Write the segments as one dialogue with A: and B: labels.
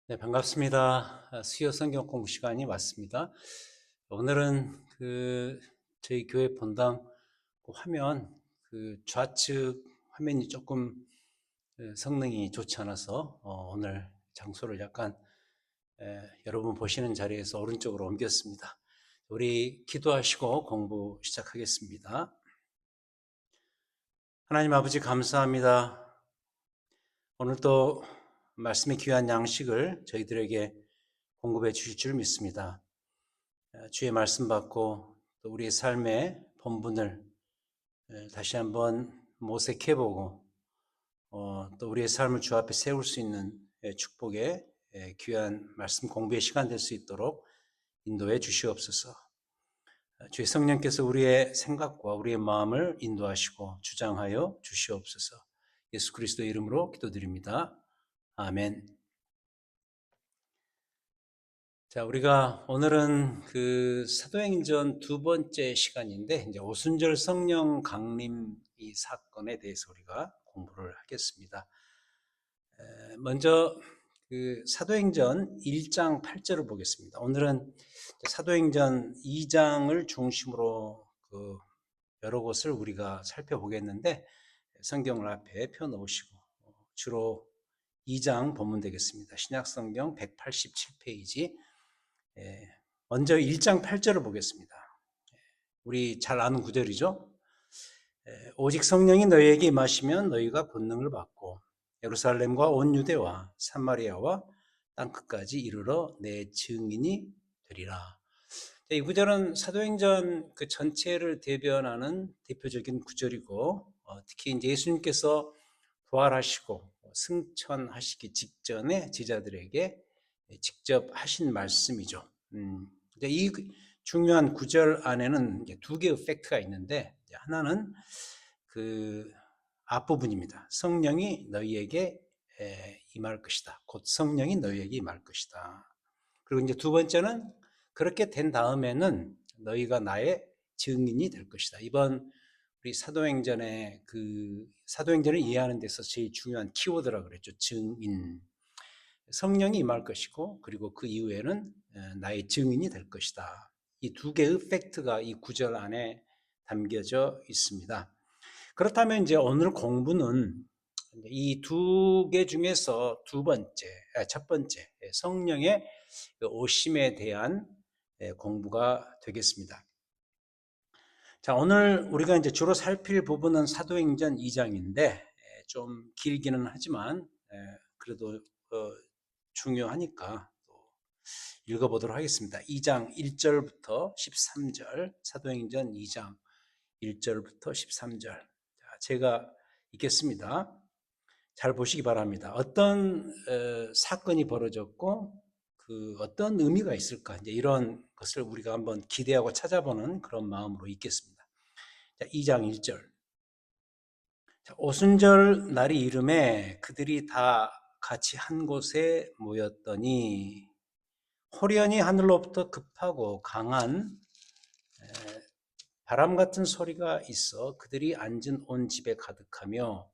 A: 네, 반갑습니다. 수요 성경 공부 시간이 왔습니다. 오늘은 저희 교회 본당 화면 좌측 화면이 조금 성능이 좋지 않아서 오늘 장소를 약간 여러분 보시는 자리에서 오른쪽으로 옮겼습니다. 우리 기도하시고 공부 시작하겠습니다. 하나님 아버지 감사합니다. 오늘도 말씀의 귀한 양식을 저희들에게 공급해 주실 줄 믿습니다. 주의 말씀 받고 또 우리의 삶의 본분을 다시 한번 모색해보고 또 우리의 삶을 주 앞에 세울 수 있는 축복의 귀한 말씀 공부의 시간 될 수 있도록 인도해 주시옵소서. 주의 성령께서 우리의 생각과 우리의 마음을 인도하시고 주장하여 주시옵소서. 예수 그리스도의 이름으로 기도드립니다. 아멘. 자, 우리가 오늘은 사도행전 두 번째 시간인데, 이제 오순절 성령 강림 이 사건에 대해서 우리가 공부를 하겠습니다. 먼저 사도행전 1장 8절을 보겠습니다. 오늘은 사도행전 2장을 중심으로 여러 곳을 우리가 살펴보겠는데, 성경을 앞에 펴놓으시고 주로 2장 본문 되겠습니다. 신약성경 187페이지. 먼저 1장 8절을 보겠습니다. 우리 잘 아는 구절이죠. 오직 성령이 너희에게 임하시면 너희가 권능을 받고 예루살렘과 온 유대와 사마리아와 땅끝까지 이르러 내 증인이 되리라. 이 구절은 사도행전 그 전체를 대변하는 대표적인 구절이고, 특히 이제 예수님께서 부활하시고 승천하시기 직전에 제자들에게 직접 하신 말씀이죠. 이 중요한 구절 안에는 두 개의 팩트가 있는데, 하나는 그 앞부분입니다. 성령이 너희에게 임할 것이다. 곧 성령이 너희에게 임할 것이다. 그리고 이제 두 번째는 그렇게 된 다음에는 너희가 나의 증인이 될 것이다. 이번 우리 사도행전의 사도행전을 이해하는 데서 제일 중요한 키워드라 그랬죠. 증인. 성령이 임할 것이고, 그리고 그 이후에는 나의 증인이 될 것이다. 이 두 개의 팩트가 이 구절 안에 담겨져 있습니다. 그렇다면 이제 오늘 공부는 이 두 개 중에서 첫 번째, 성령의 오심에 대한 공부가 되겠습니다. 자, 오늘 우리가 이제 주로 살필 부분은 사도행전 2장인데, 좀 길기는 하지만, 그래도 중요하니까 읽어보도록 하겠습니다. 2장 1절부터 13절, 사도행전 2장 1절부터 13절. 제가 읽겠습니다. 잘 보시기 바랍니다. 어떤 사건이 벌어졌고 어떤 의미가 있을까, 이제 이런 것을 우리가 한번 기대하고 찾아보는 그런 마음으로 읽겠습니다. 자, 2장 1절. 오순절 날이 이름에 그들이 다 같이 한 곳에 모였더니 호련히 하늘로부터 급하고 강한 바람 같은 소리가 있어 그들이 앉은 온 집에 가득하며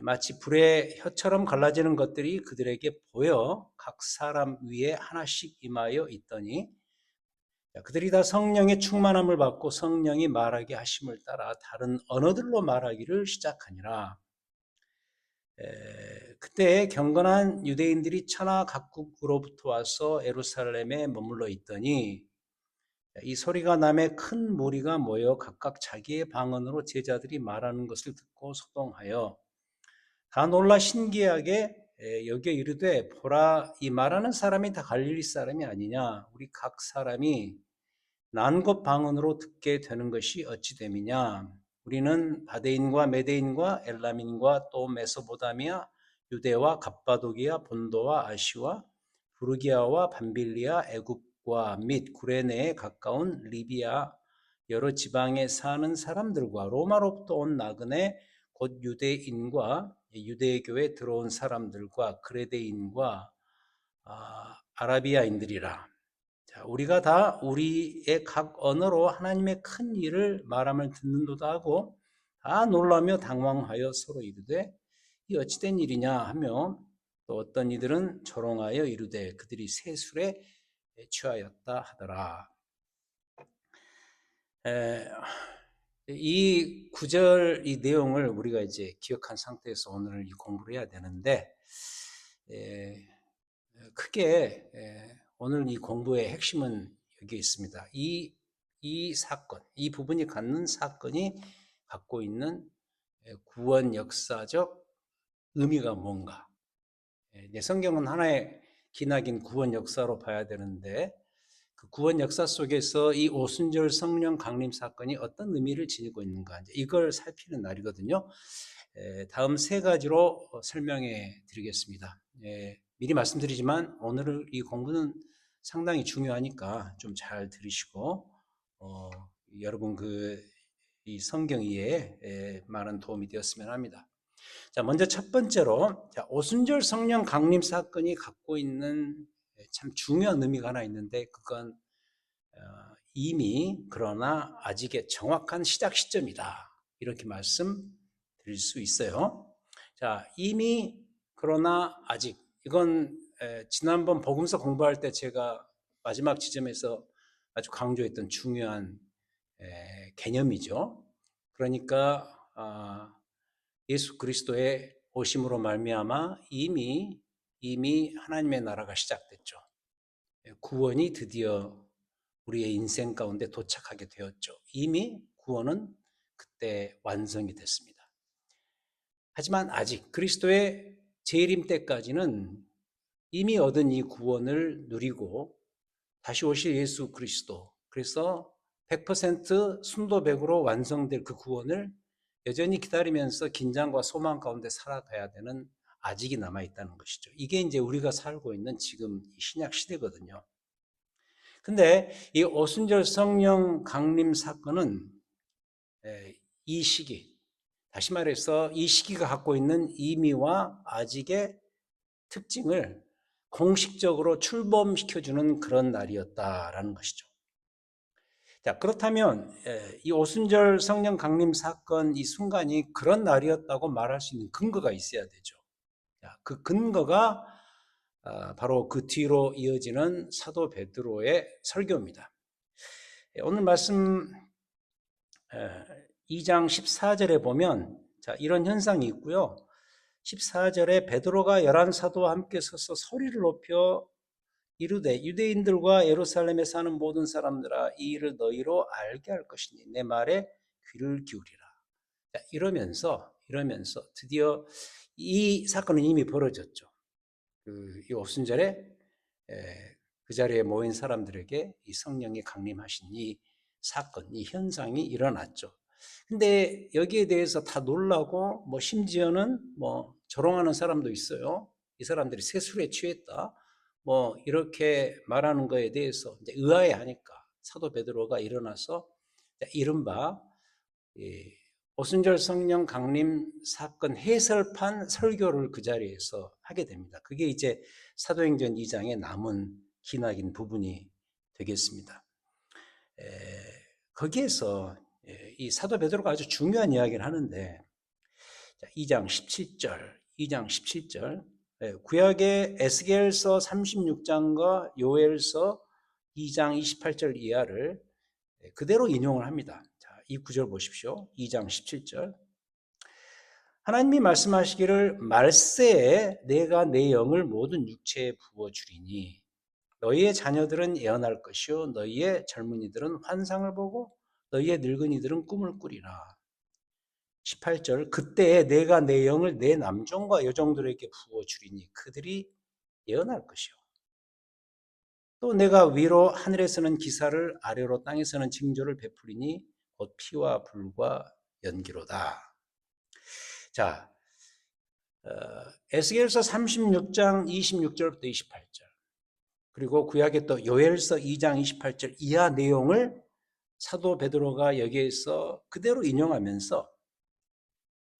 A: 마치 불의 혀처럼 갈라지는 것들이 그들에게 보여 각 사람 위에 하나씩 임하여 있더니 그들이 다 성령의 충만함을 받고 성령이 말하게 하심을 따라 다른 언어들로 말하기를 시작하니라. 그때 경건한 유대인들이 천하 각국으로부터 와서 예루살렘에 머물러 있더니 이 소리가 나매 큰 무리가 모여 각각 자기의 방언으로 제자들이 말하는 것을 듣고 소동하여 다 놀라 신기하게 여겨 이르되 보라, 이 말하는 사람이 다 갈릴리 사람이 아니냐? 우리 각 사람이 난곳 방언으로 듣게 되는 것이 어찌 됨이냐? 우리는 바데인과 메데인과 엘람인과 또 메소보다미아, 유대와 갑바도기아, 본도와 아시와 부르기아와 밤빌리아, 애굽과 및 구레네에 가까운 리비아 여러 지방에 사는 사람들과 로마로부터 온 나그네 곧 유대인과 유대교에 들어온 사람들과 그레데인과 아라비아인들이라. 자, 우리가 다 우리의 각 언어로 하나님의 큰 일을 말함을 듣는도다 하고 다 놀라며 당황하여 서로 이르되 이 어찌된 일이냐 하며 또 어떤 이들은 조롱하여 이르되 그들이 세술에 취하였다 하더라. 이 구절 이 내용을 우리가 이제 기억한 상태에서 오늘 이 공부를 해야 되는데 크게 오늘 이 공부의 핵심은 여기 있습니다. 이 사건, 이 부분이 갖는 사건이 갖고 있는 구원 역사적 의미가 뭔가. 성경은 하나의 기나긴 구원 역사로 봐야 되는데 그 구원 역사 속에서 이 오순절 성령 강림 사건이 어떤 의미를 지니고 있는가 이걸 살피는 날이거든요. 다음 세 가지로 설명해 드리겠습니다. 미리 말씀드리지만 오늘 이 공부는 상당히 중요하니까 좀 잘 들으시고 여러분 이 성경 이해에 많은 도움이 되었으면 합니다. 자, 먼저 첫 번째로 오순절 성령 강림 사건이 갖고 있는 참 중요한 의미가 하나 있는데 그건 이미 그러나 아직의 정확한 시작 시점이다. 이렇게 말씀드릴 수 있어요. 자, 이미 그러나 아직 이건 지난번 복음서 공부할 때 제가 마지막 지점에서 아주 강조했던 중요한 개념이죠. 그러니까 예수 그리스도의 오심으로 말미암아 이미 하나님의 나라가 시작됐죠. 구원이 드디어 우리의 인생 가운데 도착하게 되었죠. 이미 구원은 그때 완성이 됐습니다. 하지만 아직 그리스도의 재림 때까지는 이미 얻은 이 구원을 누리고 다시 오실 예수 그리스도, 그래서 100% 순도백으로 완성될 그 구원을 여전히 기다리면서 긴장과 소망 가운데 살아가야 되는 아직이 남아있다는 것이죠. 이게 이제 우리가 살고 있는 지금 신약 시대거든요. 근데 이 오순절 성령 강림 사건은 이 시기, 다시 말해서 이 시기가 갖고 있는 의미와 아직의 특징을 공식적으로 출범시켜주는 그런 날이었다라는 것이죠. 자, 그렇다면 이 오순절 성령 강림 사건 이 순간이 그런 날이었다고 말할 수 있는 근거가 있어야 되죠. 자, 그 근거가 바로 그 뒤로 이어지는 사도 베드로의 설교입니다. 오늘 말씀 2장 14절에 보면 자, 이런 현상이 있고요. 14절에 베드로가 11사도와 함께 서서 소리를 높여 이르되 유대인들과 예루살렘에 사는 모든 사람들아 이 일을 너희로 알게 할 것이니 내 말에 귀를 기울이라. 자, 이러면서 드디어 이 사건은 이미 벌어졌죠. 이 오순절에 그 자리에 모인 사람들에게 이 성령이 강림하신 이 사건, 이 현상이 일어났죠. 근데 여기에 대해서 다 놀라고 심지어는 조롱하는 사람도 있어요. 이 사람들이 세술에 취했다. 이렇게 말하는 거에 대해서 이제 의아해하니까 사도 베드로가 일어나서 이른바 오순절 성령 강림 사건 해설판 설교를 그 자리에서 하게 됩니다. 그게 이제 사도행전 2장의 남은 기나긴 부분이 되겠습니다. 거기에서 이 사도 베드로가 아주 중요한 이야기를 하는데 2장 17절 구약의 에스겔서 36장과 요엘서 2장 28절 이하를 그대로 인용을 합니다. 자, 이 구절 보십시오. 2장 17절 하나님이 말씀하시기를 말세에 내가 내 영을 모든 육체에 부어주리니 너희의 자녀들은 예언할 것이요 너희의 젊은이들은 환상을 보고 너희의 늙은이들은 꿈을 꾸리라. 18절 그때 내가 내 영을 내 남종과 여종들에게 부어주리니 그들이 예언할 것이요 또 내가 위로 하늘에서는 기사를 아래로 땅에서는 징조를 베푸리니 곧 피와 불과 연기로다. 자, 에스겔서 36장 26절부터 28절 그리고 구약의 또 요엘서 2장 28절 이하 내용을 사도 베드로가 여기에서 그대로 인용하면서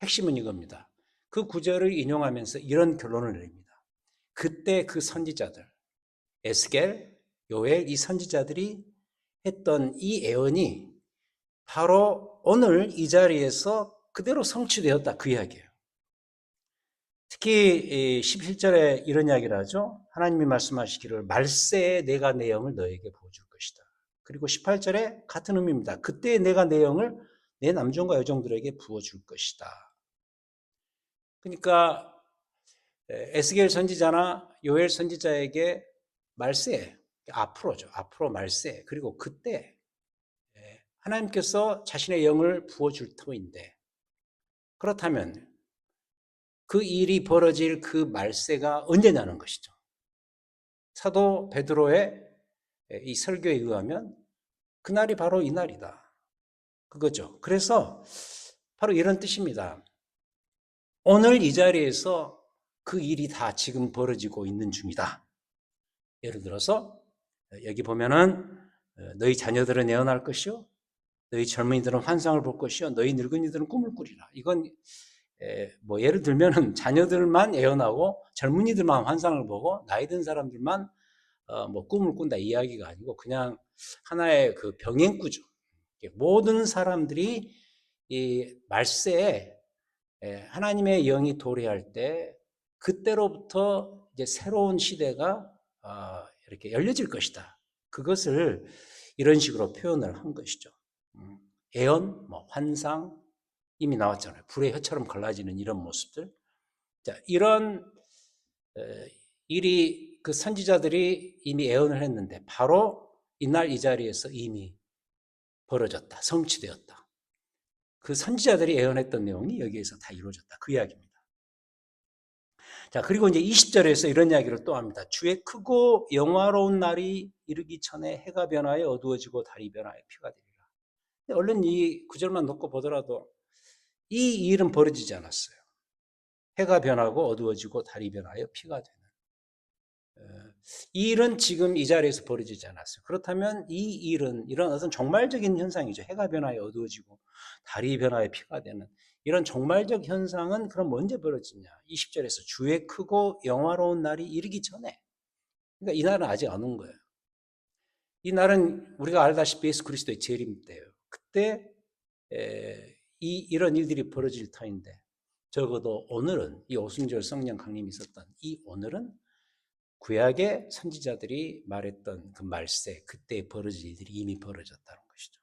A: 핵심은 이겁니다. 그 구절을 인용하면서 이런 결론을 내립니다. 그때 그 선지자들 에스겔, 요엘 이 선지자들이 했던 이 예언이 바로 오늘 이 자리에서 그대로 성취되었다 그 이야기예요. 특히 17절에 이런 이야기를 하죠. 하나님이 말씀하시기를 말세에 내가 내 영을 너에게 부어줄 것이다. 그리고 18절에 같은 의미입니다. 그때 내가 내 영을 내 남종과 여종들에게 부어줄 것이다. 그러니까 에스겔 선지자나 요엘 선지자에게 말세, 앞으로죠. 앞으로 말세, 그리고 그때 하나님께서 자신의 영을 부어줄 터인데, 그렇다면 그 일이 벌어질 그 말세가 언제냐는 것이죠. 사도 베드로의 이 설교에 의하면 그날이 바로 이날이다. 그거죠. 그래서 바로 이런 뜻입니다. 오늘 이 자리에서 그 일이 다 지금 벌어지고 있는 중이다. 예를 들어서 여기 보면은 너희 자녀들은 예언할 것이요, 너희 젊은이들은 환상을 볼 것이요, 너희 늙은이들은 꿈을 꾸리라. 이건 뭐 예를 들면은 자녀들만 예언하고 젊은이들만 환상을 보고 나이 든 사람들만 뭐 꿈을 꾼다 이야기가 아니고 그냥 하나의 그 병행구조. 모든 사람들이 이 말세에 하나님의 영이 도래할 때 그때로부터 이제 새로운 시대가 이렇게 열려질 것이다. 그것을 이런 식으로 표현을 한 것이죠. 예언, 뭐 환상 이미 나왔잖아요. 불의 혀처럼 갈라지는 이런 모습들. 자, 이런 일이 그 선지자들이 이미 예언을 했는데 바로 이날 이 자리에서 이미 벌어졌다. 성취되었다. 그 선지자들이 예언했던 내용이 여기에서 다 이루어졌다. 그 이야기입니다. 자, 그리고 이제 20절에서 이런 이야기를 또 합니다. 주의 크고 영화로운 날이 이르기 전에 해가 변하여 어두워지고 달이 변하여 피가 되리라. 얼른 이 구절만 놓고 보더라도 이 일은 벌어지지 않았어요. 해가 변하고 어두워지고 달이 변하여 피가 되는. 이 일은 지금 이 자리에서 벌어지지 않았어요. 그렇다면 이 일은 이런 어떤 종말적인 현상이죠. 해가 변하여 어두워지고 달이 변하여 피가 되는 이런 종말적 현상은 그럼 언제 벌어지냐? 20절에서 주의 크고 영화로운 날이 이르기 전에. 그러니까 이 날은 아직 안 온 거예요. 이 날은 우리가 알다시피 예수 그리스도의 재림 때예요. 그때 이런 일들이 벌어질 터인데 적어도 오늘은 이 오순절 성령 강림이 있었던 이 오늘은 구약의 선지자들이 말했던 그 말세, 그때 벌어질 일들이 이미 벌어졌다는 것이죠.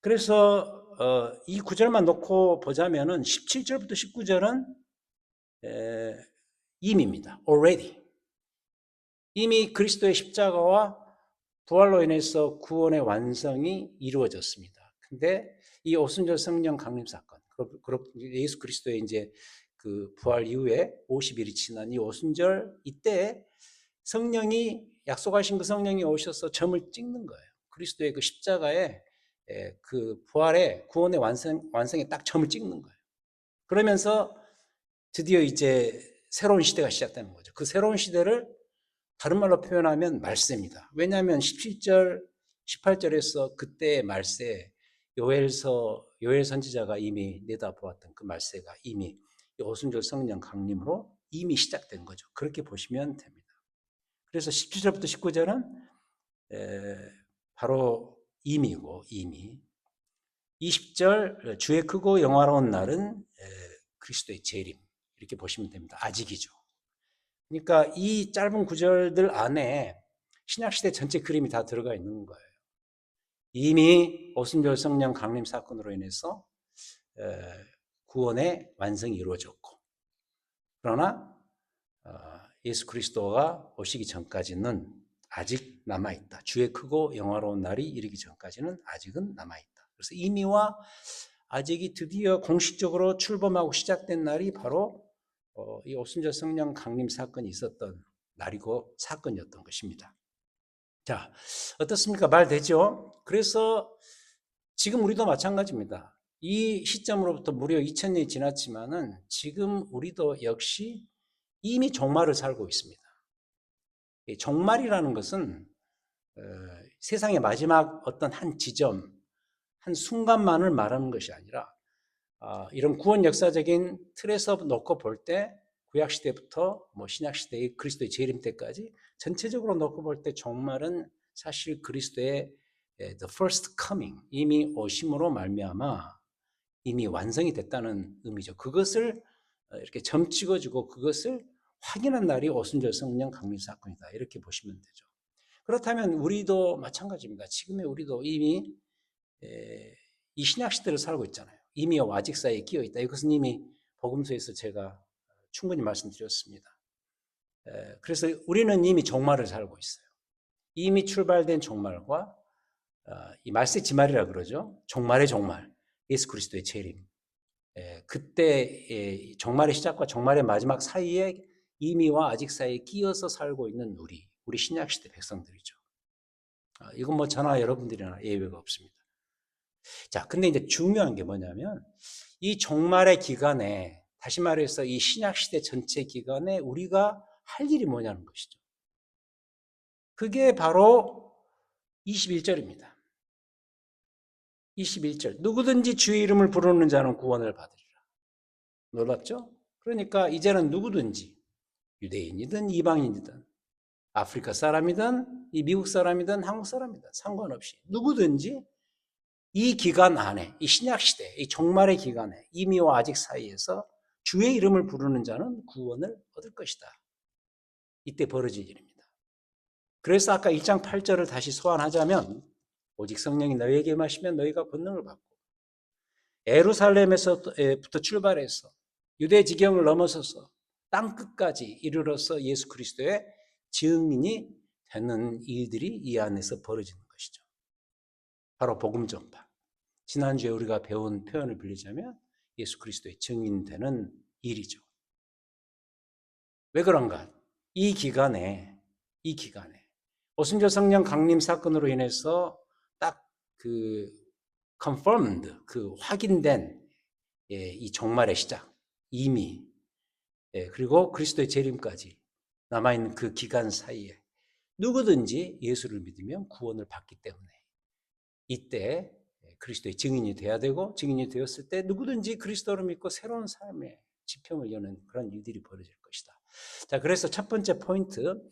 A: 그래서 이 구절만 놓고 보자면은 17절부터 19절은 임입니다. already. 이미 그리스도의 십자가와 부활로 인해서 구원의 완성이 이루어졌습니다. 근데 이 오순절 성령 강림 사건, 예수 그리스도의 이제 그 부활 이후에 50일이 지난 이 오순절 이때 성령이 약속하신 그 성령이 오셔서 점을 찍는 거예요. 그리스도의 그 십자가에 그 부활의 구원의 완성에 딱 점을 찍는 거예요. 그러면서 드디어 이제 새로운 시대가 시작되는 거죠. 그 새로운 시대를 다른 말로 표현하면 말세입니다. 왜냐하면 17절, 18절에서 그때의 말세, 요엘 선지자가 이미 내다보았던 그 말세가 이미 오순절 성령 강림으로 이미 시작된 거죠. 그렇게 보시면 됩니다. 그래서 17절부터 19절은 바로 이미고 이미 20절 주의 크고 영화로운 날은 그리스도의 재림 이렇게 보시면 됩니다. 아직이죠. 그러니까 이 짧은 구절들 안에 신약시대 전체 그림이 다 들어가 있는 거예요. 이미 오순절 성령 강림 사건으로 인해서 구원의 완성이 이루어졌고 그러나 예수 그리스도가 오시기 전까지는 아직 남아있다. 주의 크고 영화로운 날이 이르기 전까지는 아직은 남아있다. 그래서 이미와 아직이 드디어 공식적으로 출범하고 시작된 날이 바로 이 오순절 성령 강림 사건이 있었던 날이고 사건이었던 것입니다. 자, 어떻습니까? 말 되죠? 그래서 지금 우리도 마찬가지입니다. 이 시점으로부터 무려 2000년이 지났지만은 지금 우리도 역시 이미 종말을 살고 있습니다. 종말이라는 것은 세상의 마지막 어떤 한 지점, 한 순간만을 말하는 것이 아니라 이런 구원 역사적인 틀에서 놓고 볼 때 구약 시대부터 뭐 신약 시대의 그리스도의 재림 때까지 전체적으로 놓고 볼 때 종말은 사실 그리스도의 the first coming 이미 오심으로 말미암아 이미 완성이 됐다는 의미죠. 그것을 이렇게 점 찍어주고 그것을 확인한 날이 오순절 성령 강림 사건이다. 이렇게 보시면 되죠. 그렇다면 우리도 마찬가지입니다. 지금의 우리도 이미 이 신약 시대를 살고 있잖아요. 이미와 아직 사이에 끼어 있다. 이것은 이미 복음서에서 제가 충분히 말씀드렸습니다. 그래서 우리는 이미 종말을 살고 있어요. 이미 출발된 종말과 이 말세 지말이라 그러죠. 종말의 종말, 예수 그리스도의 재림. 그때 종말의 시작과 종말의 마지막 사이에 이미와 아직 사이에 끼어서 살고 있는 우리 신약 시대 백성들이죠. 이건 뭐 저나 여러분들이나 예외가 없습니다. 자, 근데 이제 중요한 게 뭐냐면 이 종말의 기간에, 다시 말해서 이 신약 시대 전체 기간에 우리가 할 일이 뭐냐는 것이죠. 그게 바로 21절입니다. 21절. 누구든지 주의 이름을 부르는 자는 구원을 받으리라. 놀랍죠? 그러니까 이제는 누구든지 유대인이든 이방인이든 아프리카 사람이든 이 미국 사람이든 한국 사람이든 상관없이 누구든지 이 기간 안에, 이 신약 시대, 이 종말의 기간에 이미와 아직 사이에서 주의 이름을 부르는 자는 구원을 얻을 것이다. 이때 벌어질 일입니다. 그래서 아까 1장 8절을 다시 소환하자면 오직 성령이 너희에게 임하시면 너희가 권능을 받고 예루살렘에서부터 출발해서 유대 지경을 넘어서서 땅 끝까지 이르러서 예수 그리스도의 증인이 되는 일들이 이 안에서 벌어지는 것이죠. 바로 복음 전파. 지난주에 우리가 배운 표현을 빌리자면 예수 그리스도의 증인되는 일이죠. 왜 그런가? 이 기간에 오순절 성령 강림 사건으로 인해서 딱 confirmed, 확인된 이 종말의 시작, 이미, 그리고 그리스도의 재림까지 남아있는 그 기간 사이에 누구든지 예수를 믿으면 구원을 받기 때문에 이때 그리스도의 증인이 돼야 되고, 증인이 되었을 때 누구든지 그리스도를 믿고 새로운 삶의 지평을 여는 그런 일들이 벌어질 것이다. 자, 그래서 첫 번째 포인트,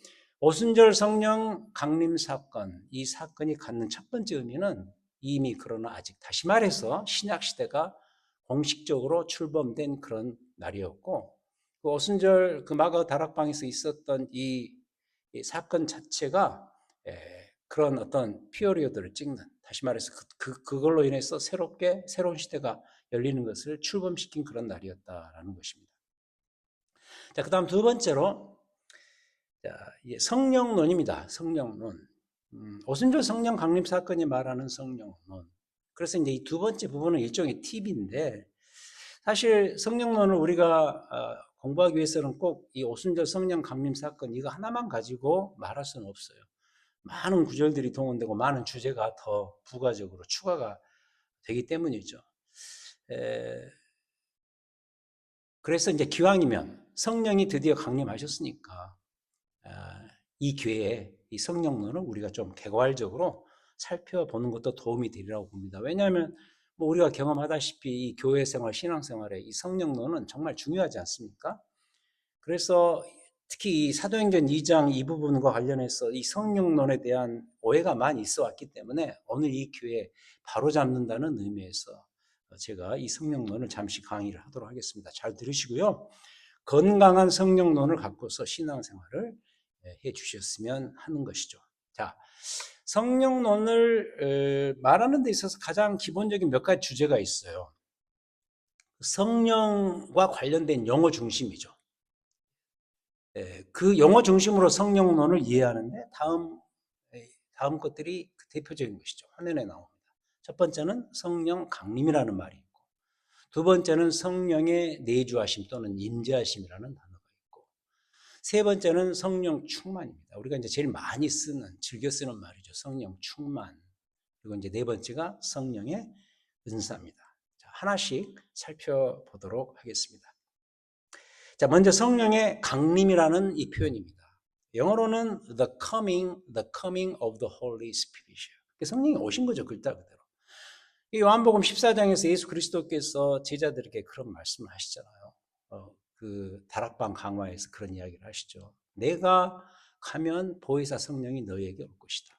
A: 오순절 성령 강림 사건, 이 사건이 갖는 첫 번째 의미는 이미 그러나 아직, 다시 말해서 신약 시대가 공식적으로 출범된 그런 날이었고, 그 오순절 그 마가 다락방에서 있었던 이 사건 자체가 그런 어떤 피어리어드를 찍는, 다시 말해서 그걸로 인해서 새로운 시대가 열리는 것을 출범시킨 그런 날이었다라는 것입니다. 자, 그 다음 두 번째로, 성령론입니다. 성령론. 오순절 성령 강림 사건이 말하는 성령론. 그래서 이제 이 두 번째 부분은 일종의 팁인데, 사실 성령론을 우리가 공부하기 위해서는 꼭 이 오순절 성령 강림 사건 이거 하나만 가지고 말할 수는 없어요. 많은 구절들이 동원되고 많은 주제가 더 부가적으로 추가가 되기 때문이죠. 그래서 이제 기왕이면 성령이 드디어 강림하셨으니까 이 교회에 이 성령론을 우리가 좀 개괄적으로 살펴보는 것도 도움이 되리라고 봅니다. 왜냐하면 뭐 우리가 경험하다시피 이 교회 생활, 신앙 생활에 이 성령론은 정말 중요하지 않습니까? 그래서 특히 이 사도행전 2장 이 부분과 관련해서 이 성령론에 대한 오해가 많이 있어 왔기 때문에 오늘 이 교회 바로잡는다는 의미에서 제가 이 성령론을 잠시 강의를 하도록 하겠습니다. 잘 들으시고요. 건강한 성령론을 갖고서 신앙생활을 해 주셨으면 하는 것이죠. 자, 성령론을 말하는 데 있어서 가장 기본적인 몇 가지 주제가 있어요. 성령과 관련된 용어 중심이죠. 그 용어 중심으로 성령론을 이해하는데 다음 것들이 대표적인 것이죠. 화면에 나옵니다. 첫 번째는 성령 강림이라는 말이 있고, 두 번째는 성령의 내주하심 또는 임재하심이라는 단어가 있고, 세 번째는 성령 충만입니다. 우리가 이제 제일 많이 즐겨 쓰는 말이죠. 성령 충만. 그리고 이제 네 번째가 성령의 은사입니다. 자, 하나씩 살펴보도록 하겠습니다. 자, 먼저 성령의 강림이라는 이 표현입니다. 영어로는 the coming of the Holy Spirit이에요. 성령이 오신 거죠, 글자 그대로. 이 요한복음 14장에서 예수 그리스도께서 제자들에게 그런 말씀을 하시잖아요. 그 다락방 강화에서 그런 이야기를 하시죠. 내가 가면 보혜사 성령이 너희에게 올 것이다.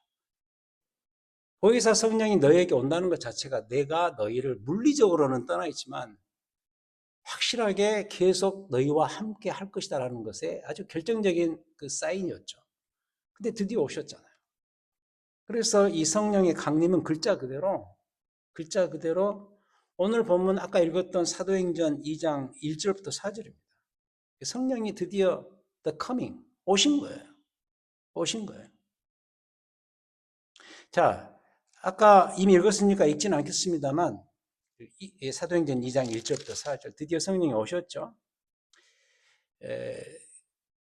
A: 보혜사 성령이 너희에게 온다는 것 자체가 내가 너희를 물리적으로는 떠나 있지만 확실하게 계속 너희와 함께 할 것이다라는 것에 아주 결정적인 그 사인이었죠. 근데 드디어 오셨잖아요. 그래서 이 성령의 강림은 글자 그대로 오늘 본문 아까 읽었던 사도행전 2장 1절부터 4절입니다. 성령이 드디어 the coming 오신 거예요. 오신 거예요. 자, 아까 이미 읽었으니까 읽지는 않겠습니다만 사도행전 2장 1절부터 4절 드디어 성령이 오셨죠.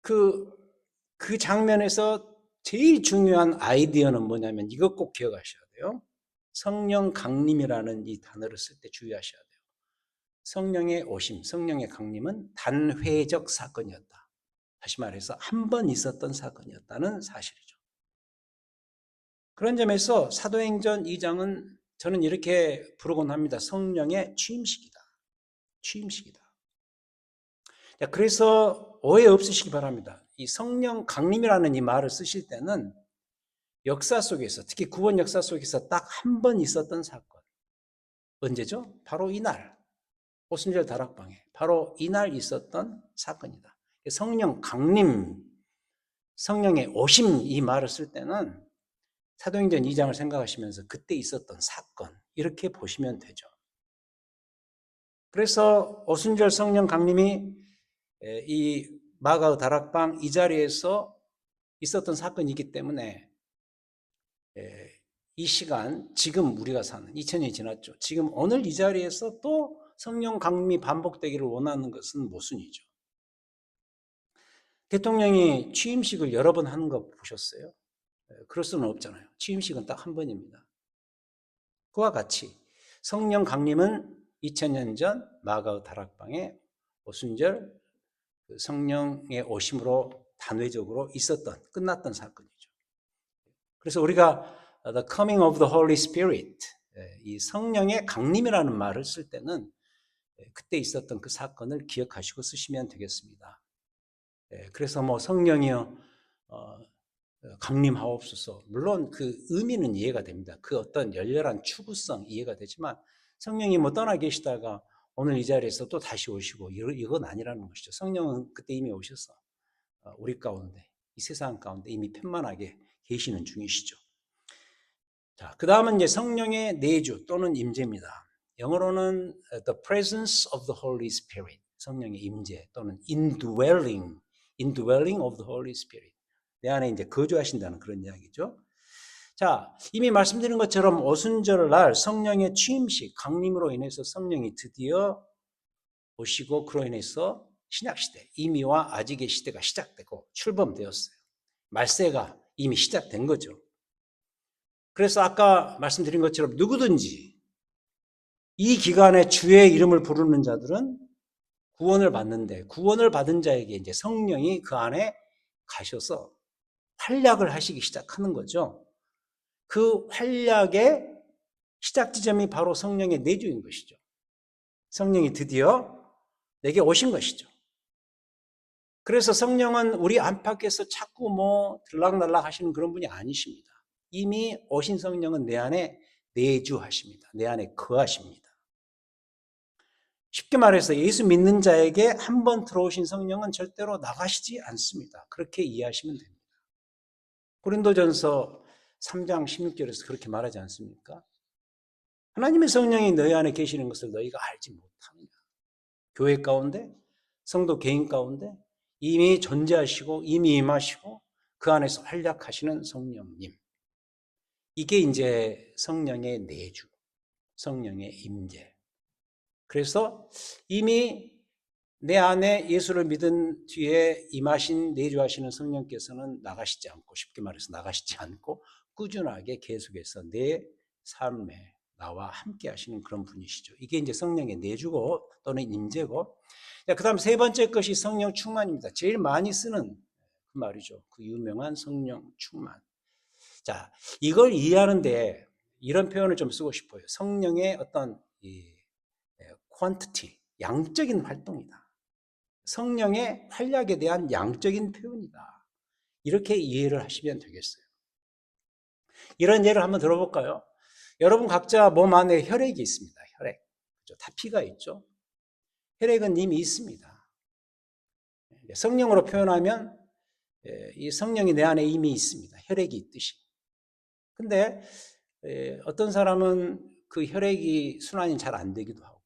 A: 그 장면에서 제일 중요한 아이디어는 뭐냐면 이것 꼭 기억하셔야 돼요. 성령 강림이라는 이 단어를 쓸 때 주의하셔야 돼요. 성령의 오심, 성령의 강림은 단회적 사건이었다. 다시 말해서 한 번 있었던 사건이었다는 사실이죠. 그런 점에서 사도행전 2장은 저는 이렇게 부르곤 합니다. 성령의 취임식이다. 취임식이다. 그래서 오해 없으시기 바랍니다. 이 성령 강림이라는 이 말을 쓰실 때는 역사 속에서, 특히 구원 역사 속에서 딱 한 번 있었던 사건. 언제죠? 바로 이날. 오순절 다락방에. 바로 이날 있었던 사건이다. 성령 강림, 성령의 오심 이 말을 쓸 때는 사도행전 2장을 생각하시면서 그때 있었던 사건, 이렇게 보시면 되죠. 그래서 오순절 성령 강림이 이 마가의 다락방 이 자리에서 있었던 사건이기 때문에 이 시간, 지금 우리가 사는 2000년이 지났죠. 지금 오늘 이 자리에서 또 성령 강림이 반복되기를 원하는 것은 모순이죠. 대통령이 취임식을 여러 번 하는 거 보셨어요? 그럴 수는 없잖아요. 취임식은 딱 한 번입니다. 그와 같이 성령 강림은 2000년 전 마가의 다락방에 오순절 성령의 오심으로 단회적으로 있었던, 끝났던 사건이죠. 그래서 우리가 the coming of the Holy Spirit, 이 성령의 강림이라는 말을 쓸 때는 그때 있었던 그 사건을 기억하시고 쓰시면 되겠습니다. 그래서 뭐 성령이여 강림하옵소서. 물론 그 의미는 이해가 됩니다. 그 어떤 열렬한 추구성 이해가 되지만 성령이 뭐 떠나 계시다가 오늘 이 자리에서 또 다시 오시고 이건 아니라는 것이죠. 성령은 그때 이미 오셔서 우리 가운데, 이 세상 가운데 이미 편만하게 계시는 중이시죠. 자, 그 다음은 이제 성령의 내주 또는 임재입니다. 영어로는 the presence of the Holy Spirit, 성령의 임재 또는 indwelling of the Holy Spirit. 내 안에 이제 거주하신다는 그런 이야기죠. 자, 이미 말씀드린 것처럼 오순절날 성령의 취임식, 강림으로 인해서 성령이 드디어 오시고 그로 인해서 신약시대, 이미와 아직의 시대가 시작되고 출범되었어요. 말세가 이미 시작된 거죠. 그래서 아까 말씀드린 것처럼 누구든지 이 기간에 주의 이름을 부르는 자들은 구원을 받는데 구원을 받은 자에게 이제 성령이 그 안에 가셔서 활약을 하시기 시작하는 거죠. 그 활약의 시작 지점이 바로 성령의 내주인 것이죠. 성령이 드디어 내게 오신 것이죠. 그래서 성령은 우리 안팎에서 자꾸 뭐 들락날락 하시는 그런 분이 아니십니다. 이미 오신 성령은 내 안에 내주하십니다. 내 안에 거하십니다. 쉽게 말해서 예수 믿는 자에게 한 번 들어오신 성령은 절대로 나가시지 않습니다. 그렇게 이해하시면 됩니다. 고린도전서 3장 16절에서 그렇게 말하지 않습니까? 하나님의 성령이 너희 안에 계시는 것을 너희가 알지 못하느냐. 교회 가운데, 성도 개인 가운데 이미 존재하시고 이미 임하시고 그 안에서 활약하시는 성령님. 이게 이제 성령의 내주, 성령의 임재. 그래서 이미 내 안에 예수를 믿은 뒤에 임하신 내주하시는 성령께서는 나가시지 않고, 쉽게 말해서 나가시지 않고 꾸준하게 계속해서 내 삶에 나와 함께 하시는 그런 분이시죠. 이게 이제 성령의 내주고 또는 임재고, 그 다음 세 번째 것이 성령 충만입니다. 제일 많이 쓰는 그 말이죠. 그 유명한 성령 충만. 자, 이걸 이해하는데 이런 표현을 좀 쓰고 싶어요. 성령의 어떤 quantity, 양적인 활동이다. 성령의 활약에 대한 양적인 표현이다. 이렇게 이해를 하시면 되겠어요. 이런 예를 한번 들어볼까요? 여러분 각자 몸 안에 혈액이 있습니다. 혈액. 다 피가 있죠. 혈액은 이미 있습니다. 성령으로 표현하면 이 성령이 내 안에 이미 있습니다. 혈액이 있듯이. 근데 어떤 사람은 그 혈액이 순환이 잘 안 되기도 하고,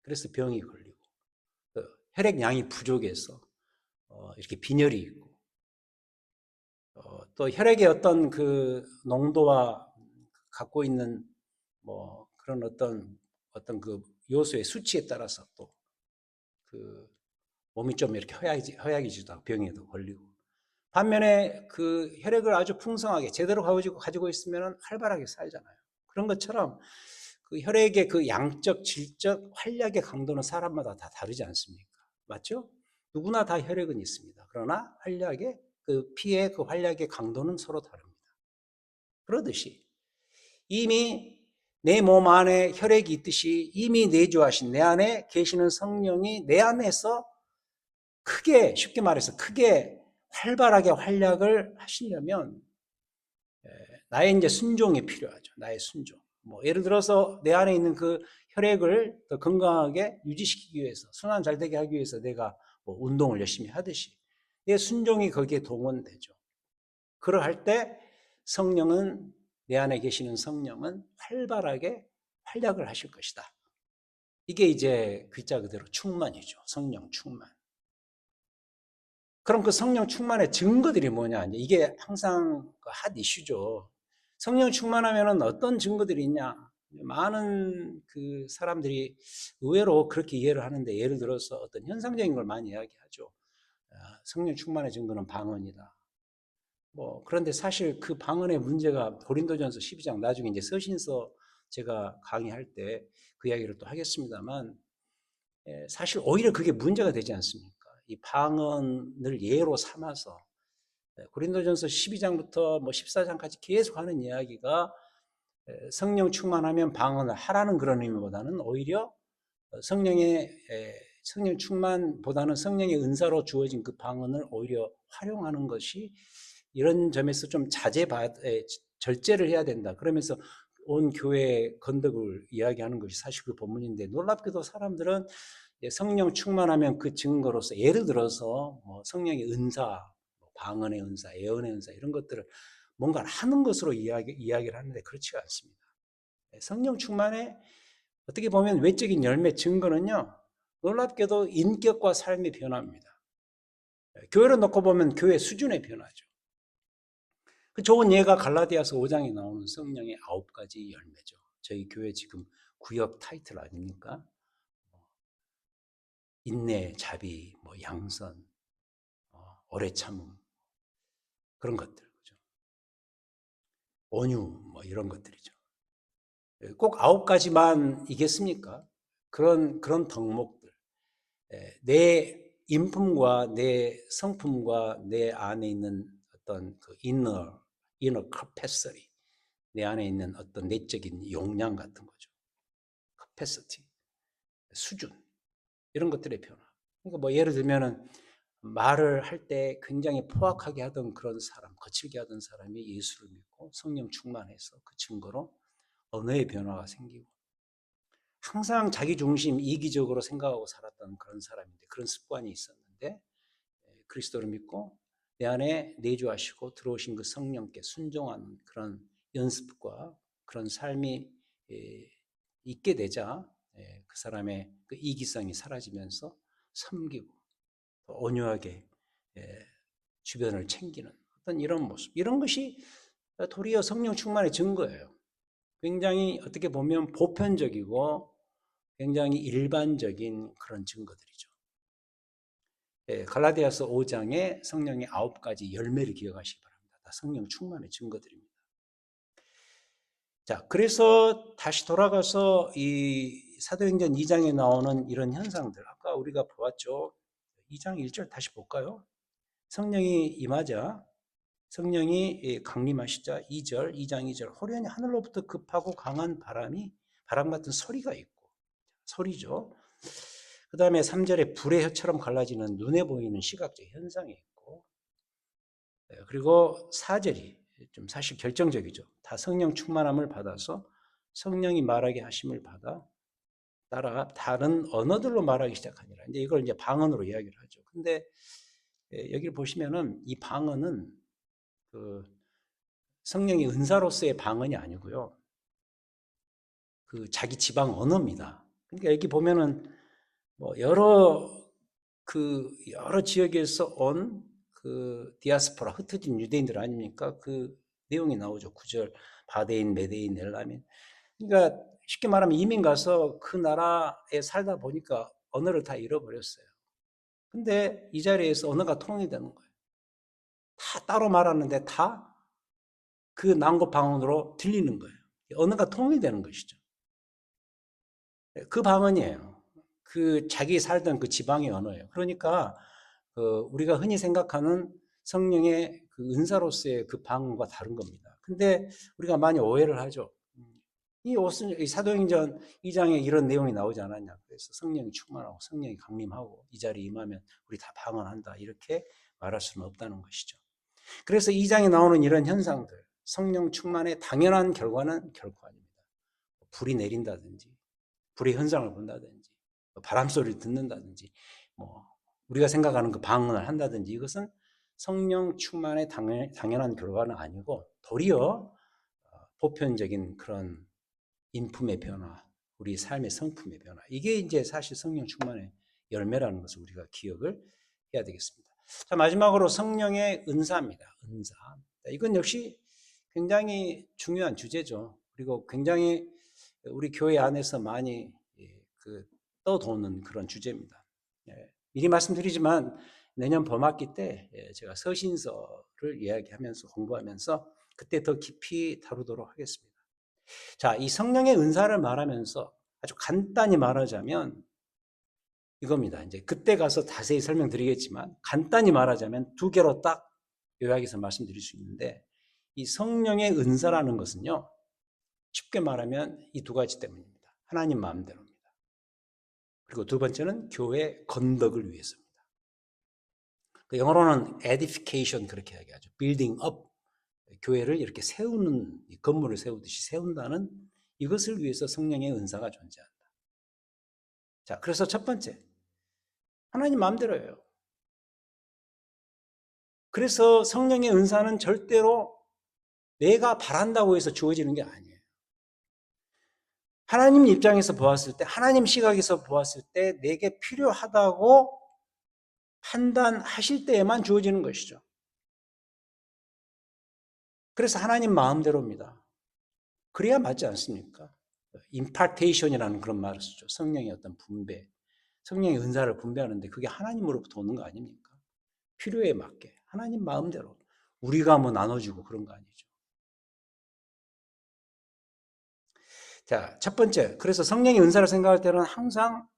A: 그래서 병이 걸리고, 혈액량이 부족해서 이렇게 빈혈이 있고, 또 혈액의 어떤 그 농도와 갖고 있는 뭐 그런 어떤 그 요소의 수치에 따라서 또 그 몸이 좀 이렇게 허약해지다 병에도 걸리고, 반면에 그 혈액을 아주 풍성하게 제대로 가지고 있으면 활발하게 살잖아요. 그런 것처럼 그 혈액의 그 양적, 질적, 활력의 강도는 사람마다 다 다르지 않습니까? 맞죠? 누구나 다 혈액은 있습니다. 그러나 활력의 그 피의 그 활력의 강도는 서로 다릅니다. 그러듯이 이미 내 몸 안에 혈액이 있듯이 이미 내주하신 내 안에 계시는 성령이 내 안에서 크게, 쉽게 말해서 크게 활발하게 활약을 하시려면 나의 이제 순종이 필요하죠. 나의 순종. 뭐 예를 들어서 내 안에 있는 그 혈액을 더 건강하게 유지시키기 위해서, 순환 잘 되게 하기 위해서 내가 뭐 운동을 열심히 하듯이 내 순종이 거기에 동원되죠. 그러할 때 성령은, 내 안에 계시는 성령은 활발하게 활약을 하실 것이다. 이게 이제 글자 그대로 충만이죠. 성령 충만. 그럼 그 성령 충만의 증거들이 뭐냐? 이게 항상 핫 이슈죠. 성령 충만하면 어떤 증거들이 있냐? 많은 그 사람들이 의외로 그렇게 이해를 하는데, 예를 들어서 어떤 현상적인 걸 많이 이야기하죠. 성령 충만의 증거는 방언이다. 뭐 그런데 사실 그 방언의 문제가 고린도전서 12장, 나중에 이제 서신서 제가 강의할 때 그 이야기를 또 하겠습니다만, 사실 오히려 그게 문제가 되지 않습니까? 이 방언을 예로 삼아서 고린도전서 12장부터 뭐 14장까지 계속 하는 이야기가 성령 충만하면 방언을 하라는 그런 의미보다는 오히려 성령의 성령 충만보다는 성령의 은사로 주어진 그 방언을 오히려 활용하는 것이 이런 점에서 좀 절제를 해야 된다. 그러면서 온 교회의 건덕을 이야기하는 것이 사실 그 본문인데, 놀랍게도 사람들은 성령 충만하면 그 증거로서 예를 들어서 뭐 성령의 은사, 방언의 은사, 예언의 은사 이런 것들을 뭔가 하는 것으로 이야기를 하는데 그렇지가 않습니다. 성령 충만의 어떻게 보면 외적인 열매 증거는요, 놀랍게도 인격과 삶의 변화입니다. 교회를 놓고 보면 교회 수준의 변화죠. 그 좋은 예가 갈라디아서 5장에 나오는 성령의 9가지 열매죠. 저희 교회 지금 구역 타이틀 아닙니까? 인내, 자비, 뭐 양선, 오래 참음, 그런 것들, 그죠? 온유, 뭐 이런 것들이죠. 꼭 9가지만이겠습니까? 그런 덕목들. 내 인품과 내 성품과 내 안에 있는 어떤 그 inner capacity, 내 안에 있는 어떤 내적인 용량 같은 거죠. capacity, 수준, 이런 것들의 변화. 그러니까 뭐 예를 들면은 말을 할 때 굉장히 포악하게 하던 그런 사람, 거칠게 하던 사람이 예수를 믿고 성령 충만해서 그 증거로 언어의 변화가 생기고, 항상 자기 중심, 이기적으로 생각하고 살았던 그런 사람인데, 그런 습관이 있었는데 그리스도를 믿고 내 안에 내주하시고 들어오신 그 성령께 순종하는 그런 연습과 그런 삶이 있게 되자 그 사람의 그 이기성이 사라지면서 섬기고 온유하게 주변을 챙기는 어떤 이런 모습, 이런 것이 도리어 성령 충만의 증거예요. 굉장히 어떻게 보면 보편적이고 굉장히 일반적인 그런 증거들이죠. 갈라디아서 5장의 성령의 9가지 열매를 기억하시기 바랍니다. 다 성령 충만의 증거들입니다. 자, 그래서 다시 돌아가서 이 사도행전 2장에 나오는 이런 현상들, 아까 우리가 보았죠. 2장 1절 다시 볼까요? 성령이 임하자, 성령이 강림하시자 2장 2절, 호련히 하늘로부터 급하고 강한 바람 같은 소리가 있고, 소리죠. 그 다음에 3절에 불의 혀처럼 갈라지는 눈에 보이는 시각적 현상이 있고, 그리고 4절이 좀 사실 결정적이죠. 다 성령 충만함을 받아서 성령이 말하게 하심을 받아 따라 다른 언어들로 말하기 시작하니라. 이제 이걸 이제 방언으로 이야기를 하죠. 근데 여기를 보시면은 이 방언은 그 성령의 은사로서의 방언이 아니고요. 그 자기 지방 언어입니다. 그러니까 여기 보면은 뭐 여러 지역에서 온 그 디아스포라 흩어진 유대인들 아닙니까? 그 내용이 나오죠. 구절 바데인, 메데인, 엘라민. 그러니까 쉽게 말하면 이민 가서 그 나라에 살다 보니까 언어를 다 잃어버렸어요. 근데 이 자리에서 언어가 통일되는 거예요. 다 따로 말하는데 다 그 난고 방언으로 들리는 거예요. 언어가 통일되는 것이죠. 그 방언이에요. 그 자기 살던 그 지방의 언어예요. 그러니까 우리가 흔히 생각하는 성령의 그 은사로서의 그 방언과 다른 겁니다. 근데 우리가 많이 오해를 하죠. 이 사도행전 2장에 이런 내용이 나오지 않았냐. 그래서 성령이 충만하고 성령이 강림하고 이 자리에 임하면 우리 다 방언한다. 이렇게 말할 수는 없다는 것이죠. 그래서 2장에 나오는 이런 현상들, 성령 충만의 당연한 결과는 결코 아닙니다. 불이 내린다든지 불의 현상을 본다든지 바람 소리를 듣는다든지 뭐 우리가 생각하는 그 방언을 한다든지 이것은 성령 충만의 당연한 결과는 아니고 도리어 보편적인 그런 인품의 변화, 우리 삶의 성품의 변화. 이게 이제 사실 성령 충만의 열매라는 것을 우리가 기억을 해야 되겠습니다. 자, 마지막으로 성령의 은사입니다. 은사. 이건 역시 굉장히 중요한 주제죠. 그리고 굉장히 우리 교회 안에서 많이 떠도는 그런 주제입니다. 미리 말씀드리지만 내년 봄학기 때 제가 서신서를 이야기하면서 공부하면서 그때 더 깊이 다루도록 하겠습니다. 자, 이 성령의 은사를 말하면서 아주 간단히 말하자면 이겁니다. 이제 그때 가서 자세히 설명드리겠지만 간단히 말하자면 두 개로 딱 요약해서 말씀드릴 수 있는데 이 성령의 은사라는 것은요. 쉽게 말하면 이 두 가지 때문입니다. 하나님 마음대로입니다. 그리고 두 번째는 교회 건덕을 위해서입니다. 그 영어로는 edification 그렇게 이야기하죠. building up. 교회를 이렇게 세우는, 건물을 세우듯이 세운다는 이것을 위해서 성령의 은사가 존재한다. 자, 그래서 첫 번째, 하나님 마음대로예요. 그래서 성령의 은사는 절대로 내가 바란다고 해서 주어지는 게 아니에요. 하나님 입장에서 보았을 때, 하나님 시각에서 보았을 때 내게 필요하다고 판단하실 때에만 주어지는 것이죠. 그래서 하나님 마음대로입니다. 그래야 맞지 않습니까? 임파테이션이라는 그런 말을 쓰죠. 성령의 어떤 분배, 성령의 은사를 분배하는데 그게 하나님으로부터 오는 거 아닙니까? 필요에 맞게 하나님 마음대로 우리가 뭐 나눠주고 그런 거 아니죠. 자, 첫 번째, 그래서 성령의 은사를 생각할 때는 항상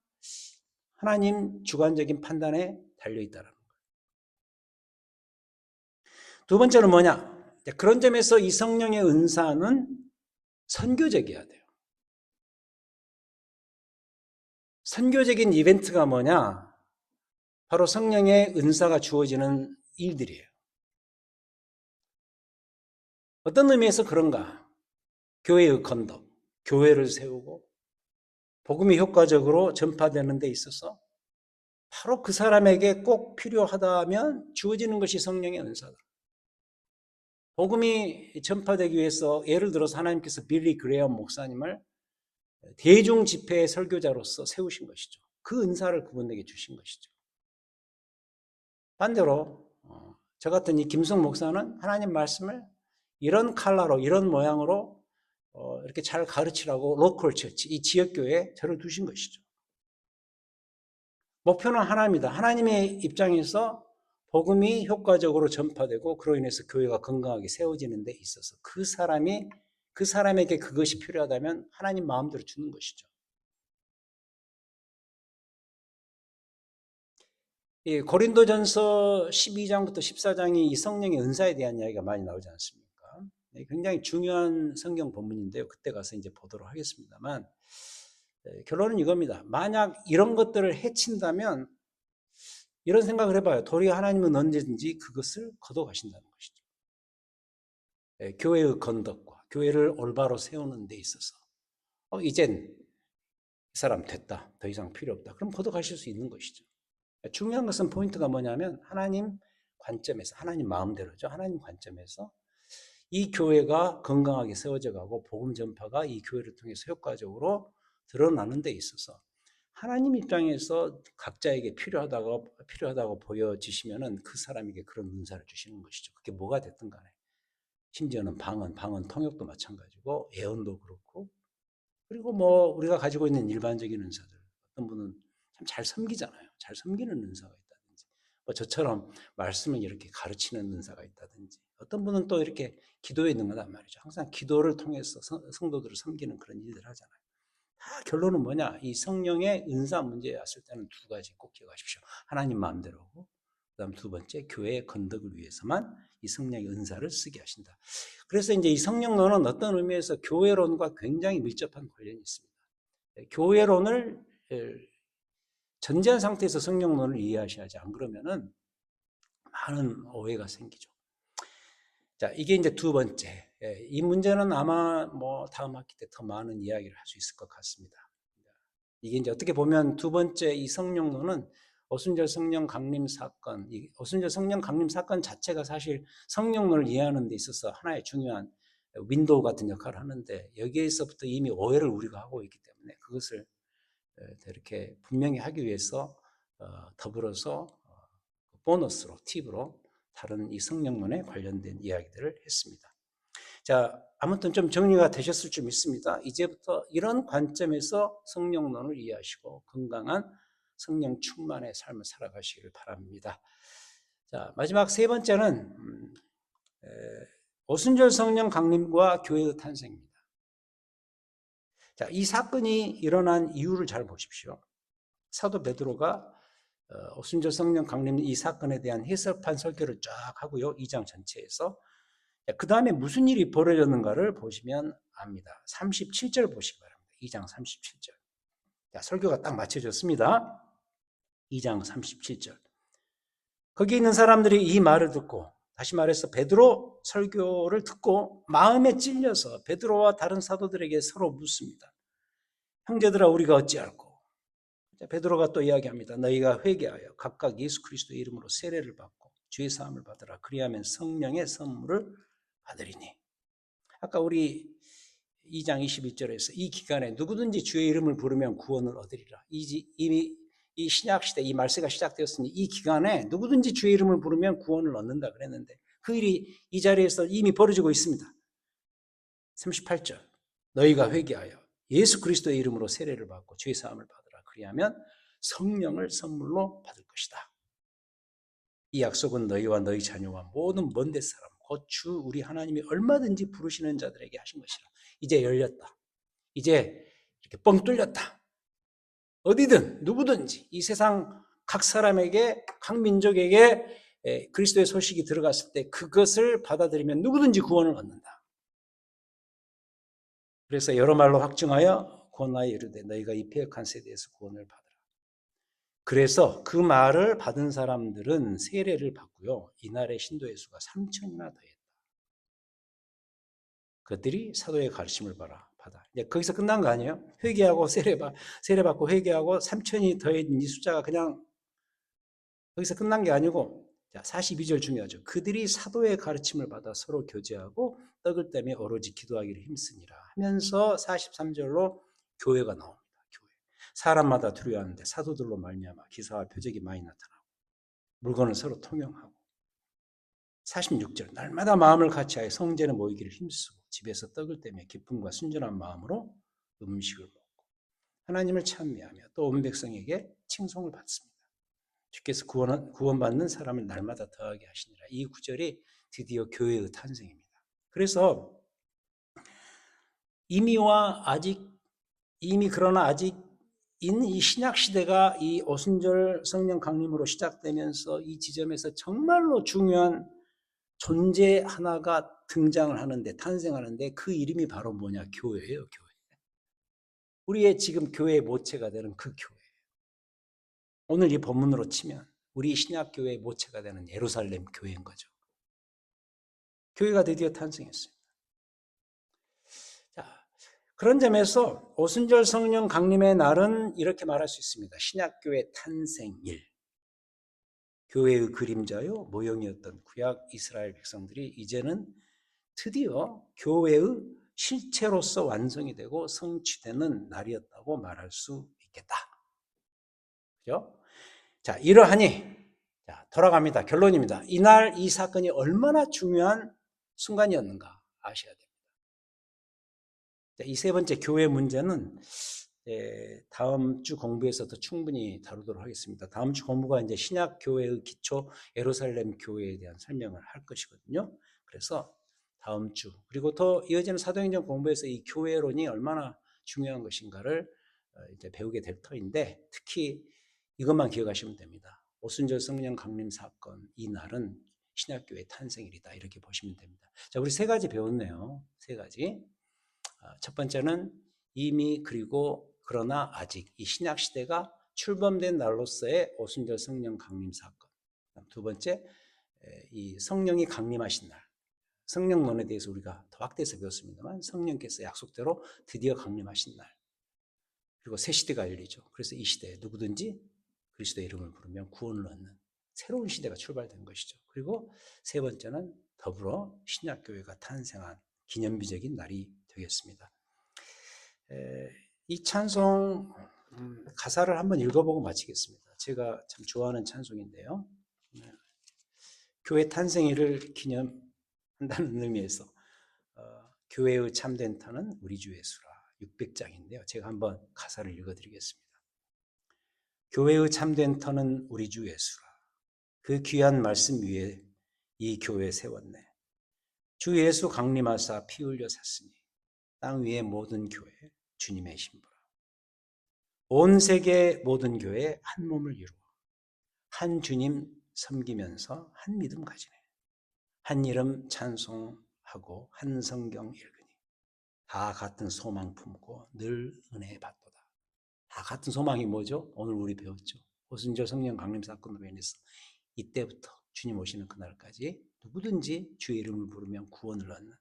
A: 하나님 주관적인 판단에 달려있다는 거예요. 두 번째는 뭐냐? 그런 점에서 이 성령의 은사는 선교적이어야 돼요. 선교적인 이벤트가 뭐냐? 바로 성령의 은사가 주어지는 일들이에요. 어떤 의미에서 그런가? 교회의 건덕, 교회를 세우고 복음이 효과적으로 전파되는 데 있어서 바로 그 사람에게 꼭 필요하다면 주어지는 것이 성령의 은사다. 복음이 전파되기 위해서 예를 들어서 하나님께서 빌리 그레엄 목사님을 대중 집회의 설교자로서 세우신 것이죠. 그 은사를 그분에게 주신 것이죠. 반대로 저 같은 이 김성 목사는 하나님 말씀을 이런 컬러로 이런 모양으로 이렇게 잘 가르치라고 로컬 처치, 이 지역교회에 저를 두신 것이죠. 목표는 하나입니다. 하나님의 입장에서 복음이 효과적으로 전파되고 그로 인해서 교회가 건강하게 세워지는 데 있어서 그 사람에게 그것이 필요하다면 하나님 마음대로 주는 것이죠. 이 고린도전서 12장부터 14장이 이 성령의 은사에 대한 이야기가 많이 나오지 않습니까? 굉장히 중요한 성경 본문인데요. 그때 가서 이제 보도록 하겠습니다만 결론은 이겁니다. 만약 이런 것들을 해친다면 이런 생각을 해봐요. 도리어 하나님은 언제든지 그것을 거둬가신다는 것이죠. 교회의 건덕과 교회를 올바로 세우는 데 있어서 이젠 이 사람 됐다. 더 이상 필요 없다. 그럼 거듭하실 수 있는 것이죠. 중요한 것은 포인트가 뭐냐면 하나님 관점에서, 하나님 마음대로죠. 하나님 관점에서 이 교회가 건강하게 세워져 가고 복음 전파가 이 교회를 통해서 효과적으로 드러나는 데 있어서 하나님 입장에서 각자에게 필요하다고 보여지시면은 그 사람에게 그런 은사를 주시는 것이죠. 그게 뭐가 됐든 간에. 심지어는 방언 통역도 마찬가지고 예언도 그렇고, 그리고 뭐 우리가 가지고 있는 일반적인 은사들, 어떤 분은 참 잘 섬기잖아요. 잘 섬기는 은사가 있다든지, 뭐 저처럼 말씀을 이렇게 가르치는 은사가 있다든지, 어떤 분은 또 이렇게 기도에 있는 거단 말이죠. 항상 기도를 통해서 성도들을 섬기는 그런 일들 하잖아요. 다 결론은 뭐냐? 이 성령의 은사 문제에 왔을 때는 두 가지 꼭 기억하십시오. 하나님 마음대로고, 그다음 두 번째 교회의 건덕을 위해서만 이 성령의 은사를 쓰게 하신다. 그래서 이제 이 성령론은 어떤 의미에서 교회론과 굉장히 밀접한 관련이 있습니다. 교회론을 전제한 상태에서 성령론을 이해하셔야지, 안 그러면은 많은 오해가 생기죠. 자, 이게 이제 두 번째. 이 문제는 아마 뭐 다음 학기 때 더 많은 이야기를 할 수 있을 것 같습니다. 이게 이제 어떻게 보면 두 번째 이 성령론은 오순절 성령 강림 사건, 이 오순절 성령 강림 사건 자체가 사실 성령론을 이해하는 데 있어서 하나의 중요한 윈도우 같은 역할을 하는데, 여기에서부터 이미 오해를 우리가 하고 있기 때문에 그것을 이렇게 분명히 하기 위해서 더불어서 보너스로, 팁으로 다른 이 성령론에 관련된 이야기들을 했습니다. 자, 아무튼 좀 정리가 되셨을 줄 믿습니다. 이제부터 이런 관점에서 성령론을 이해하시고 건강한 성령 충만의 삶을 살아가시길 바랍니다. 자, 마지막 세 번째는 오순절 성령 강림과 교회의 탄생입니다. 자, 이 사건이 일어난 이유를 잘 보십시오. 사도 베드로가 오순절 성령 강림 이 사건에 대한 해설판 설교를 쫙 하고요. 2장 전체에서. 그 다음에 무슨 일이 벌어졌는가를 보시면 압니다. 37절 보시기 바랍니다. 2장 37절. 자, 설교가 딱 맞춰졌습니다. 2장 37절. 거기 있는 사람들이 이 말을 듣고, 다시 말해서 베드로 설교를 듣고 마음에 찔려서 베드로와 다른 사도들에게 서로 묻습니다. 형제들아, 우리가 어찌할꼬? 베드로가 또 이야기합니다. 너희가 회개하여 각각 예수 그리스도의 이름으로 세례를 받고 죄 사함을 받으라. 그리하면 성령의 선물을 받으리니. 아까 우리 2장 21절에서 이 기간에 누구든지 주의 이름을 부르면 구원을 얻으리라. 이미 이 신약시대 이 말세가 시작되었으니 이 기간에 누구든지 주의 이름을 부르면 구원을 얻는다 그랬는데 그 일이 이 자리에서 이미 벌어지고 있습니다. 38절. 너희가 회개하여 예수 그리스도의 이름으로 세례를 받고 죄 사함을 받으라. 그리하면 성령을 선물로 받을 것이다. 이 약속은 너희와 너희 자녀와 모든 먼 데 사람 곧 주 우리 하나님이 얼마든지 부르시는 자들에게 하신 것이라. 이제 열렸다. 이제 이렇게 뻥 뚫렸다. 어디든 누구든지 이 세상 각 사람에게, 각 민족에게 그리스도의 소식이 들어갔을 때 그것을 받아들이면 누구든지 구원을 얻는다. 그래서 여러 말로 확증하여 권하여 이르되 너희가 이 패역한 세대에서 구원을 받으라. 그래서 그 말을 받은 사람들은 세례를 받고요. 이날의 신도의 수가 3천이나 더했다. 그들이 사도의 가르침을 받아. 이제 거기서 끝난 거 아니에요? 회개하고 세례받고 회개하고 3천이 더해진 이 숫자가 그냥 거기서 끝난 게 아니고, 자, 42절 중요하죠. 그들이 사도의 가르침을 받아 서로 교제하고 떡을 떼며 오로지 기도하기를 힘쓰니라 하면서 43절로 교회가 나옵니다. 교회. 사람마다 두려워하는데 사도들로 말미암아 기사와 표적이 많이 나타나고 물건을 서로 통용하고. 46절. 날마다 마음을 같이하여 성전에 모이기를 힘쓰고 집에서 떡을 떼며 기쁨과 순전한 마음으로 음식을 먹고 하나님을 찬미하며 또 온 백성에게 칭송을 받습니다. 주께서 구원받는 사람을 날마다 더하게 하시니라. 이 구절이 드디어 교회의 탄생입니다. 그래서 이미 그러나 아직인 이 신약 시대가 이 오순절 성령 강림으로 시작되면서 이 지점에서 정말로 중요한 존재 하나가 등장을 하는데, 탄생하는데, 그 이름이 바로 뭐냐? 교회예요, 교회. 우리의 지금 교회의 모체가 되는 그 교회. 오늘 이 본문으로 치면 우리 신약교회의 모체가 되는 예루살렘 교회인 거죠. 교회가 드디어 탄생했습니다. 자, 그런 점에서 오순절 성령 강림의 날은 이렇게 말할 수 있습니다. 신약교회 탄생일. 교회의 그림자요 모형이었던 구약 이스라엘 백성들이 이제는 드디어 교회의 실체로서 완성이 되고 성취되는 날이었다고 말할 수 있겠다. 그죠? 자, 이러하니 자, 돌아갑니다. 결론입니다. 이날 이 사건이 얼마나 중요한 순간이었는가 아셔야 됩니다. 이 세 번째 교회 문제는 다음 주 공부에서도 충분히 다루도록 하겠습니다. 다음 주 공부가 이제 신약 교회의 기초 예루살렘 교회에 대한 설명을 할 것이거든요. 그래서 다음 주 그리고 더 이어지는 사도행전 공부에서 이 교회론이 얼마나 중요한 것인가를 이제 배우게 될 터인데 특히 이것만 기억하시면 됩니다. 오순절 성령 강림 사건 이 날은 신약교회 탄생일이다 이렇게 보시면 됩니다. 자, 우리 세 가지 배웠네요. 세 가지. 첫 번째는 이미 그리고 그러나 아직 이 신약 시대가 출범된 날로서의 오순절 성령 강림 사건. 두 번째, 이 성령이 강림하신 날. 성령론에 대해서 우리가 더 확대해서 배웠습니다만 성령께서 약속대로 드디어 강림하신 날. 그리고 새 시대가 열리죠. 그래서 이 시대에 누구든지 그리스도의 이름을 부르면 구원을 얻는 새로운 시대가 출발된 것이죠. 그리고 세 번째는 더불어 신약교회가 탄생한 기념비적인 날이 되겠습니다. 이 찬송 가사를 한번 읽어보고 마치겠습니다. 제가 참 좋아하는 찬송인데요. 교회 탄생일을 기념한다는 의미에서 교회의 참된 터는 우리 주 예수라 600장인데요. 제가 한번 가사를 읽어드리겠습니다. 교회의 참된 터는 우리 주 예수라 그 귀한 말씀 위에 이 교회 세웠네. 주 예수 강림하사 피 흘려 샀으니 땅 위의 모든 교회 주님의 신부라. 온 세계 모든 교회 한 몸을 이루어 한 주님 섬기면서 한 믿음 가지네. 한 이름 찬송하고 한 성경 읽으니 다 같은 소망 품고 늘 은혜 받도다. 다 같은 소망이 뭐죠? 오늘 우리 배웠죠. 오순절 성령 강림 사건으로 인해서 이때부터 주님 오시는 그날까지 누구든지 주의 이름을 부르면 구원을 얻는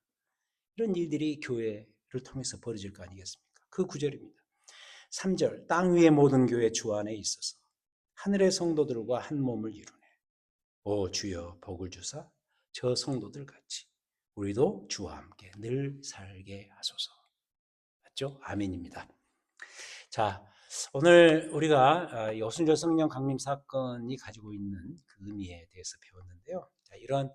A: 이런 일들이 교회를 통해서 벌어질 거 아니겠습니까? 그 구절입니다. 3절 땅 위의 모든 교회 주 안에 있어서 하늘의 성도들과 한 몸을 이루네. 오 주여 복을 주사 저 성도들 같이 우리도 주와 함께 늘 살게 하소서. 맞죠? 아멘입니다. 자, 오늘 우리가 오순절 성령 강림 사건이 가지고 있는 그 의미에 대해서 배웠는데요. 자, 이런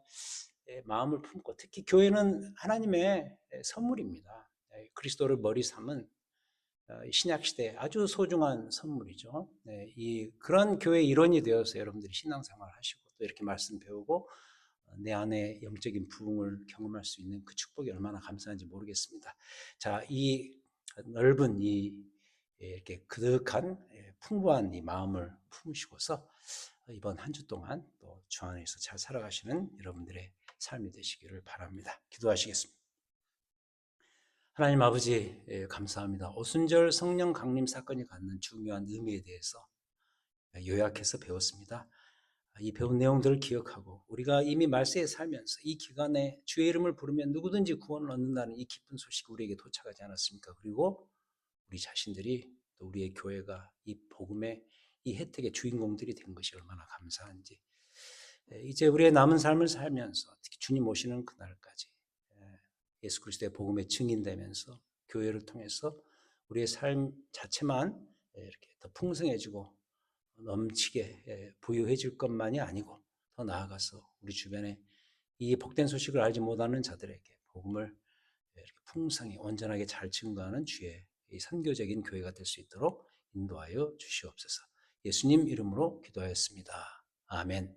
A: 마음을 품고 특히 교회는 하나님의 선물입니다. 그리스도를 머리 삼은 신약 시대 아주 소중한 선물이죠. 그런 교회 일원이 되어서 여러분들이 신앙생활 하시고 또 이렇게 말씀 배우고 내 안에 영적인 부흥을 경험할 수 있는 그 축복이 얼마나 감사한지 모르겠습니다. 자, 이 넓은 이렇게 그득한 풍부한 이 마음을 품으시고서 이번 한 주 동안 또 주 안에서 잘 살아가시는 여러분들의 삶이 되시기를 바랍니다. 기도하시겠습니다. 하나님 아버지 감사합니다. 오순절 성령 강림 사건이 갖는 중요한 의미에 대해서 요약해서 배웠습니다. 이 배운 내용들을 기억하고 우리가 이미 말세에 살면서 이 기간에 주의 이름을 부르면 누구든지 구원을 얻는다는 이 기쁜 소식이 우리에게 도착하지 않았습니까? 그리고 우리 자신들이 또 우리의 교회가 이 복음의 이 혜택의 주인공들이 된 것이 얼마나 감사한지 이제 우리의 남은 삶을 살면서 특히 주님 오시는 그날까지 예수 그리스도의 복음에 증인되면서 교회를 통해서 우리의 삶 자체만 이렇게 더 풍성해지고 넘치게 부유해질 것만이 아니고 더 나아가서 우리 주변에 이 복된 소식을 알지 못하는 자들에게 복음을 이렇게 풍성히 온전하게 잘 증거하는 주의 이 선교적인 교회가 될 수 있도록 인도하여 주시옵소서. 예수님 이름으로 기도하였습니다. 아멘.